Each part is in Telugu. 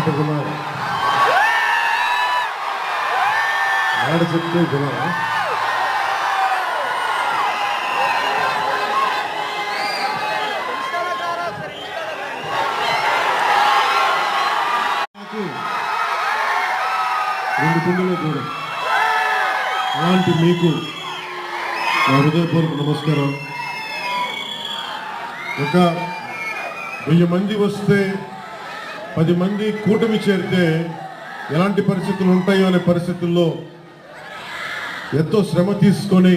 మాట వినాలి, మాట చెప్తే వినాలా? రెండు పిండిలో దూరం. అలాంటి మీకు నా హృదయపూర్వక నమస్కారం. ఒక 1000 మంది వస్తే 10 మంది కూటమి చేరితే ఎలాంటి పరిస్థితులు ఉంటాయో అనే పరిస్థితుల్లో ఎంతో శ్రమ తీసుకొని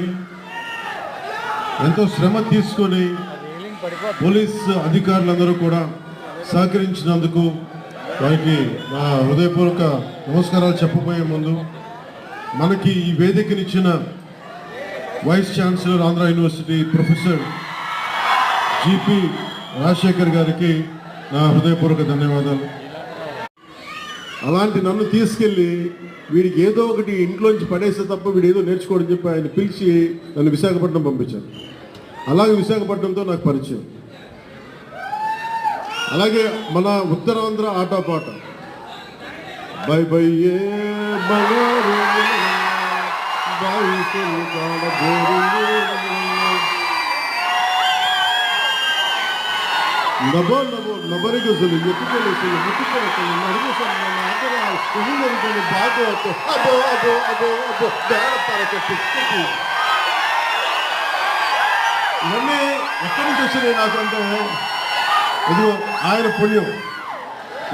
పోలీస్ అధికారులందరూ కూడా సహకరించినందుకు వారికి నా హృదయపూర్వక నమస్కారాలు చెప్పబోయే ముందు, మనకి ఈ వేదికనిచ్చిన vice chancellor Andhra university professor GP Rajasekhar గారికి నా హృదయపూర్వక ధన్యవాదాలు. అలాంటి నన్ను తీసుకెళ్ళి వీడికి ఏదో ఒకటి ఇంట్లోంచి పడేస్తే తప్ప వీడు ఏదో నేర్చుకోవడం చెప్పి ఆయన పిలిచి నన్ను విశాఖపట్నం పంపించారు. అలాగే విశాఖపట్నంతో నాకు పరిచయం. అలాగే మన ఉత్తరాంధ్ర ఆటపాట బై బై ఏ నభో నభో నబరిగజలు ఎత్తుకొలేసలు ముట్టుకొలసలు నడుగుసలు స్కూలరుకొని బాగు అబ్బో అబ్బో అబ్బో అబ్బో బేడపాలతో పిచ్చి ఇవన్నీ ఎక్కడి నుంచి వచ్చినాయి నాకంటే ఇదిగో ఆయన పుణ్యం.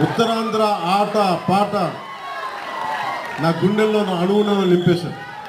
ఉత్తరాంధ్ర ఆట పాట నా గుండెల్లో నా అణువున నింపేశారు.